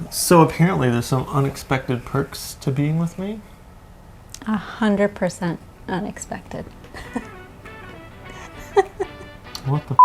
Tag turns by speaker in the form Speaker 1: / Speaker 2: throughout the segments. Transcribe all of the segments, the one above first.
Speaker 1: So apparently there's some unexpected perks to being with me?
Speaker 2: 100% unexpected.
Speaker 1: What the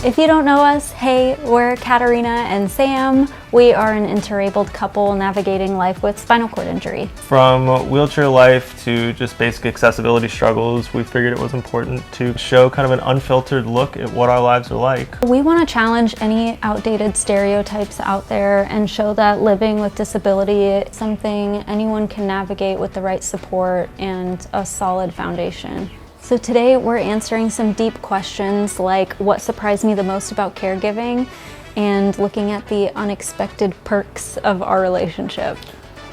Speaker 2: If you don't know us, hey, we're Katarina and Sam. We are an interabled couple navigating life with spinal cord injury.
Speaker 1: From wheelchair life to just basic accessibility struggles, we figured it was important to show kind of an unfiltered look at what our lives are like.
Speaker 2: We want to challenge any outdated stereotypes out there and show that living with disability is something anyone can navigate with the right support and a solid foundation. So today we're answering some deep questions like what surprised me the most about caregiving and looking at the unexpected perks of our relationship.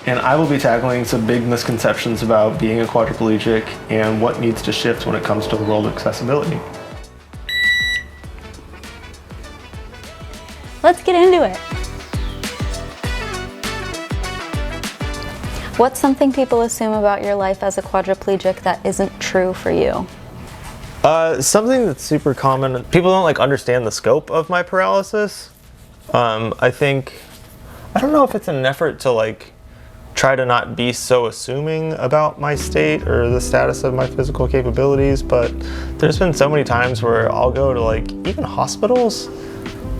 Speaker 1: And I will be tackling some big misconceptions about being a quadriplegic and what needs to shift when it comes to the world of accessibility.
Speaker 2: Let's get into it. What's something people assume about your life as a quadriplegic that isn't true for you?
Speaker 1: Something that's super common, people don't understand the scope of my paralysis. I don't know if it's an effort to try to not be so assuming about my state or the status of my physical capabilities, but there's been so many times where I'll go to even hospitals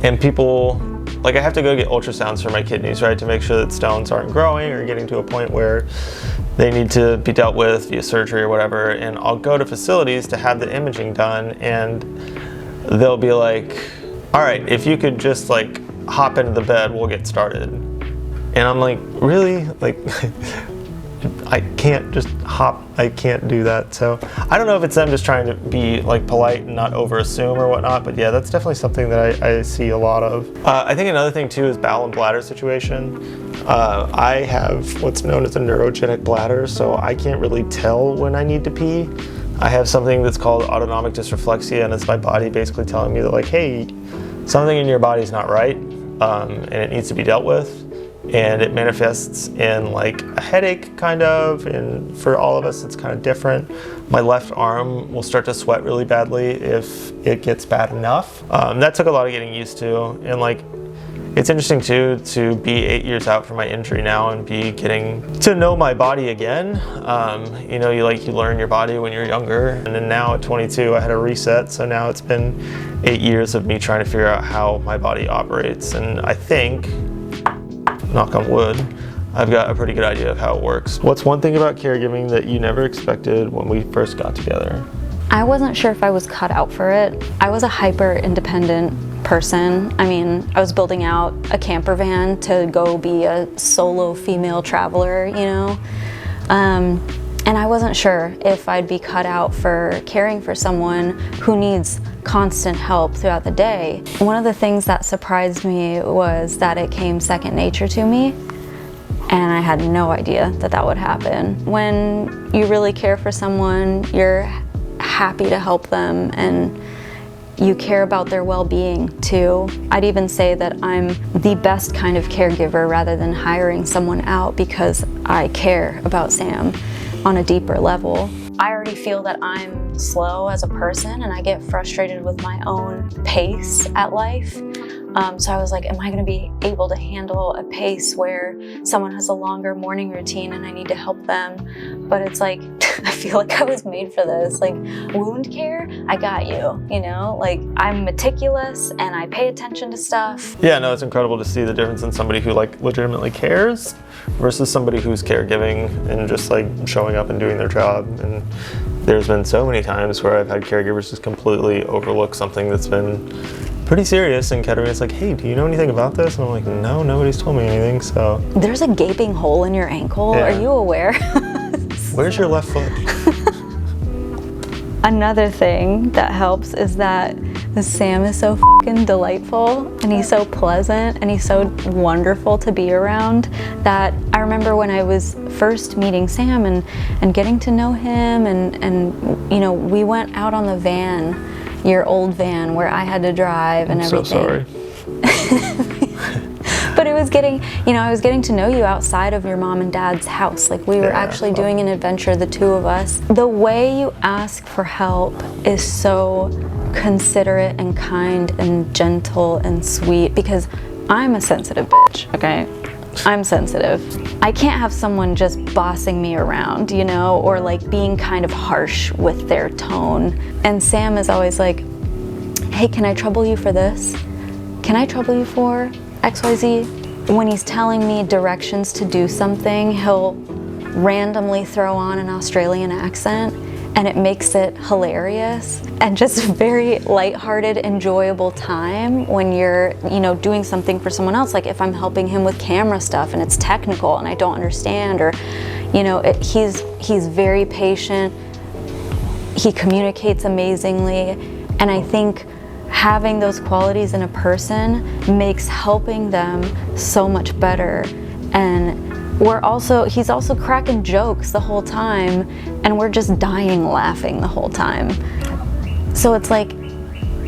Speaker 1: and people, I have to go get ultrasounds for my kidneys, right, to make sure that stones aren't growing or getting to a point where they need to be dealt with via surgery or whatever, and I'll go to facilities to have the imaging done, and they'll be like, all right, if you could just hop into the bed, we'll get started. And I'm like, really? I can't just hop, I can't do that. So I don't know if it's them just trying to be polite and not over assume or whatnot, but yeah, that's definitely something that I see a lot of. I think another thing too is bowel and bladder situation. I have what's known as a neurogenic bladder, so I can't really tell when I need to pee. I have something that's called autonomic dysreflexia, and it's my body basically telling me that hey, something in your body's not right, and it needs to be dealt with. And it manifests in a headache kind of, and for all of us it's kind of different. My left arm will start to sweat really badly if it gets bad enough. That took a lot of getting used to, and it's interesting too to be 8 years out from my injury now and be getting to know my body again. You learn your body when you're younger, and then now at 22 I had a reset, so now it's been 8 years of me trying to figure out how my body operates, and I think, knock on wood, I've got a pretty good idea of how it works. What's one thing about caregiving that you never expected when we first got together?
Speaker 2: I wasn't sure if I was cut out for it. I was a hyper independent person. I was building out a camper van to go be a solo female traveler, and I wasn't sure if I'd be cut out for caring for someone who needs constant help throughout the day. One of the things that surprised me was that it came second nature to me, and I had no idea that that would happen. When you really care for someone, you're happy to help them, and you care about their well-being too. I'd even say that I'm the best kind of caregiver rather than hiring someone out, because I care about Sam on a deeper level. I already feel that I'm slow as a person, and I get frustrated with my own pace at life. So I was like, am I gonna be able to handle a pace where someone has a longer morning routine and I need to help them? But it's I feel like I was made for this. Wound care, I got you, I'm meticulous and I pay attention to stuff.
Speaker 1: Yeah, no, it's incredible to see the difference in somebody who legitimately cares versus somebody who's caregiving and just showing up and doing their job. And there's been so many times where I've had caregivers just completely overlook something that's been pretty serious, and Katarina's like, hey, do you know anything about this? And I'm like, no, nobody's told me anything, so.
Speaker 2: There's a gaping hole in your ankle, yeah. Are you aware?
Speaker 1: Where's your left foot?
Speaker 2: Another thing that helps is that Sam is so fucking delightful, and he's so pleasant, and he's so wonderful to be around, that I remember when I was first meeting Sam and getting to know him, and you know, we went out on the van, your old van where I had to drive and everything.
Speaker 1: So sorry.
Speaker 2: But it was getting, you know, I was getting to know you outside of your mom and dad's house. Like, we were actually doing an adventure, the two of us. The way you ask for help is so considerate and kind and gentle and sweet, because I'm a sensitive bitch, okay? I'm sensitive. I can't have someone just bossing me around, you know, or like being kind of harsh with their tone. And Sam is always like, hey, can I trouble you for this? Can I trouble you for XYZ? When he's telling me directions to do something, he'll randomly throw on an Australian accent, and it makes it hilarious and just very lighthearted, enjoyable time when you're, you know, doing something for someone else. Like if I'm helping him with camera stuff and it's technical and I don't understand, or, you know, he's very patient. He communicates amazingly, and I think having those qualities in a person makes helping them so much better. And he's also cracking jokes the whole time, and we're just dying laughing the whole time. So it's like,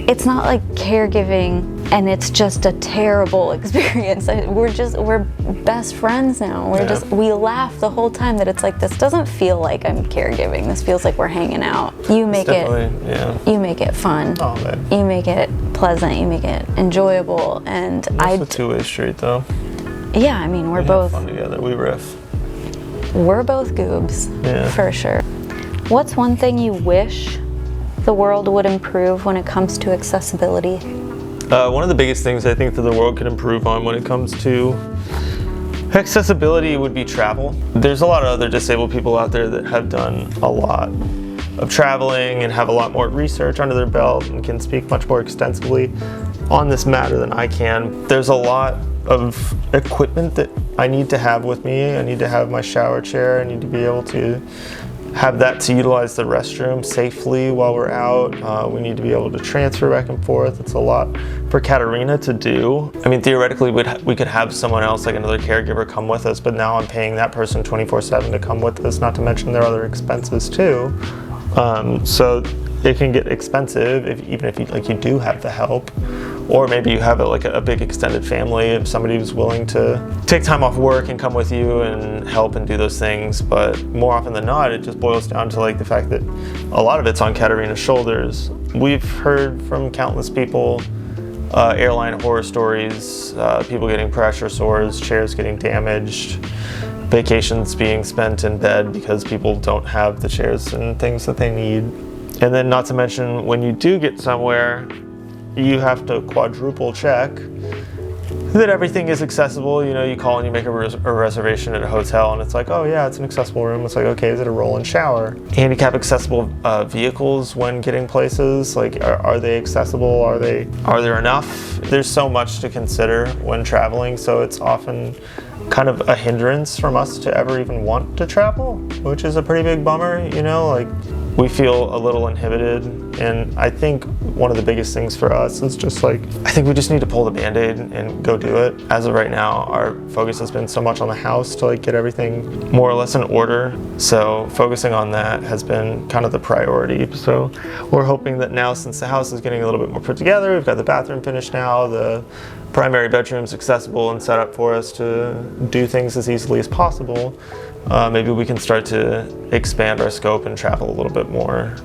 Speaker 2: it's not like caregiving and it's just a terrible experience. We're best friends now. We laugh the whole time, that it's like, this doesn't feel like I'm caregiving. This feels like we're hanging out. You make it fun.
Speaker 1: Oh, man.
Speaker 2: You make it pleasant. You make it enjoyable. And
Speaker 1: it's a two-way street, though.
Speaker 2: Yeah, I mean, we're
Speaker 1: we
Speaker 2: both
Speaker 1: have fun together. We riff.
Speaker 2: We're both goobs, for sure. What's one thing you wish the world would improve when it comes to accessibility?
Speaker 1: One of the biggest things I think that the world could improve on when it comes to accessibility would be travel. There's a lot of other disabled people out there that have done a lot of traveling and have a lot more research under their belt and can speak much more extensively on this matter than I can. There's a lot of equipment that I need to have with me. I need to have my shower chair. I need to be able to have that to utilize the restroom safely while we're out. We need to be able to transfer back and forth. It's a lot for Katarina to do. I mean, theoretically, we could have someone else, like another caregiver, come with us, but now I'm paying that person 24/7 to come with us, not to mention their other expenses too. So it can get expensive even if you do have the help. Or maybe you have a big extended family, if somebody who's willing to take time off work and come with you and help and do those things. But more often than not, it just boils down to like the fact that a lot of it's on Katarina's shoulders. We've heard from countless people, airline horror stories, people getting pressure sores, chairs getting damaged, vacations being spent in bed because people don't have the chairs and things that they need. And then not to mention, when you do get somewhere, you have to quadruple check that everything is accessible. You know, you call and you make a reservation at a hotel and it's like, oh yeah, it's an accessible room. It's like, okay, is it a roll-in shower? Handicap accessible vehicles when getting places, like are they accessible? Are there enough? There's so much to consider when traveling, so it's often kind of a hindrance from us to ever even want to travel, which is a pretty big bummer, you know, like we feel a little inhibited. And I think one of the biggest things for us is just like, I think we just need to pull the Band-Aid and go do it. As of right now, our focus has been so much on the house to like get everything more or less in order. So focusing on that has been kind of the priority. So we're hoping that now, since the house is getting a little bit more put together, we've got the bathroom finished now, the primary bedroom's accessible and set up for us to do things as easily as possible, maybe we can start to expand our scope and travel a little bit more.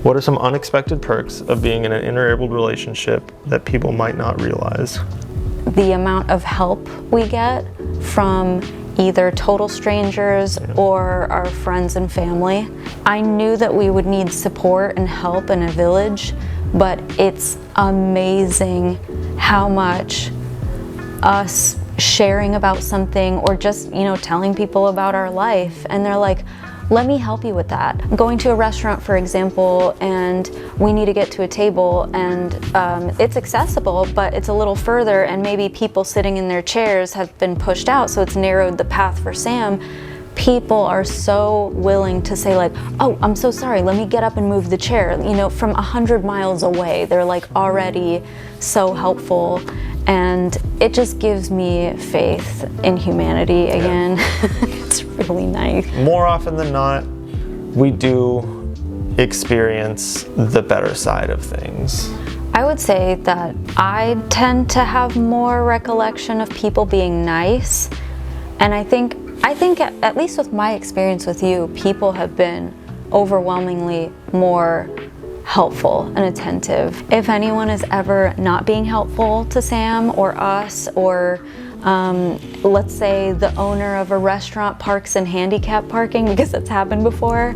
Speaker 1: What are some unexpected perks of being in an interabled relationship that people might not realize?
Speaker 2: The amount of help we get from either total strangers or our friends and family. I knew that we would need support and help in a village, but it's amazing how much us sharing about something or just, you know, telling people about our life, and they're like, let me help you with that. Going to a restaurant, for example, and we need to get to a table, and it's accessible, but it's a little further, and maybe people sitting in their chairs have been pushed out, so it's narrowed the path for Sam. people are so willing to say like, oh, I'm so sorry, let me get up and move the chair. You know, from 100 miles away, they're like already so helpful. And it just gives me faith in humanity again. It's really nice.
Speaker 1: More often than not, we do experience the better side of things.
Speaker 2: I would say that I tend to have more recollection of people being nice. And I think at least with my experience with you, people have been overwhelmingly more helpful and attentive. If anyone is ever not being helpful to Sam or us, or let's say the owner of a restaurant parks in handicap parking, because that's happened before,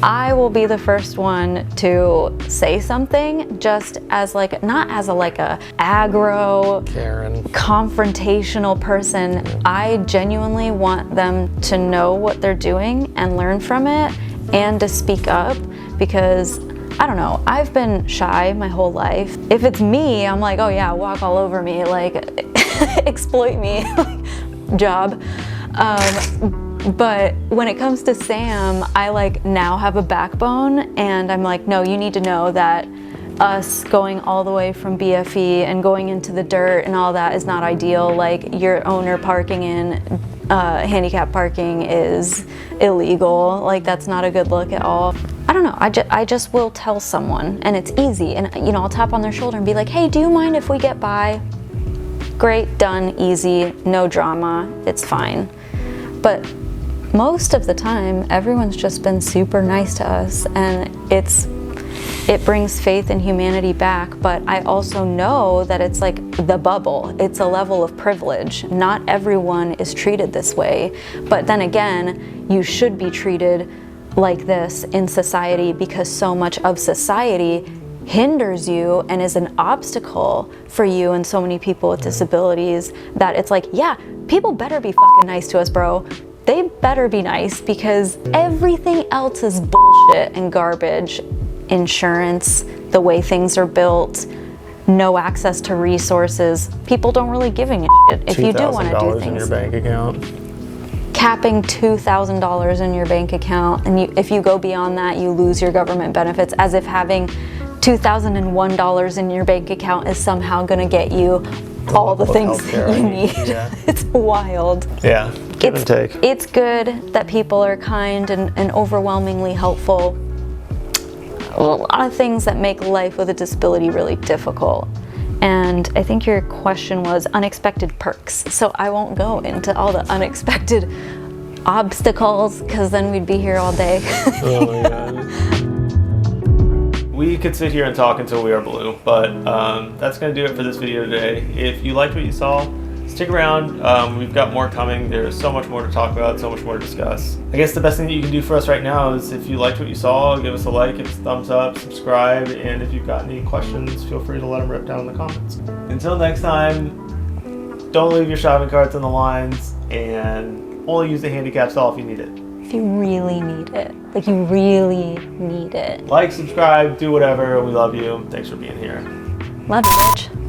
Speaker 2: I will be the first one to say something, just as like, not as a aggro,
Speaker 1: Karen,
Speaker 2: confrontational person. I genuinely want them to know what they're doing and learn from it, and to speak up, because I don't know, I've been shy my whole life. If it's me, I'm like, oh yeah, walk all over me, like exploit me, job. But when it comes to Sam, I like now have a backbone, and I'm like, no, you need to know that us going all the way from BFE and going into the dirt and all that is not ideal. Like, your owner parking in handicap parking is illegal. Like, that's not a good look at all. I don't know, I just will tell someone, and it's easy, and you know, I'll tap on their shoulder and be like, hey, do you mind if we get by? Great, done, easy, no drama, it's fine. But most of the time, everyone's just been super nice to us, and it brings faith in humanity back. But I also know that it's like the bubble. It's a level of privilege. Not everyone is treated this way. But then again, you should be treated like this in society, because so much of society hinders you and is an obstacle for you and so many people with disabilities, that it's like, yeah, people better be fucking nice to us, bro. They better be nice, because everything else is bullshit and garbage. Insurance, the way things are built, no access to resources. People don't really give a shit if you do want to do things.
Speaker 1: $2,000 in your bank account.
Speaker 2: Capping $2,000 in your bank account, and if you go beyond that, you lose your government benefits, as if having $2,001 in your bank account is somehow going to get you all the things that you need.
Speaker 1: Yeah.
Speaker 2: It's wild.
Speaker 1: Yeah, give and take.
Speaker 2: It's good that people are kind and overwhelmingly helpful. A lot of things that make life with a disability really difficult. And I think your question was unexpected perks. So I won't go into all the unexpected obstacles, because then we'd be here all day.
Speaker 1: Oh my God. We could sit here and talk until we are blue, but that's going to do it for this video today. If you liked what you saw, stick around. We've got more coming. There's so much more to talk about, so much more to discuss. I guess the best thing that you can do for us right now is, if you liked what you saw, give us a like, give us a thumbs up, subscribe, and if you've got any questions, feel free to let them rip down in the comments. Until next time, don't leave your shopping carts in the lines, and only use the handicap stall if you need it.
Speaker 2: If you really need it. Like, you really need it.
Speaker 1: Like, subscribe, do whatever. We love you. Thanks for being here.
Speaker 2: Love you, bitch.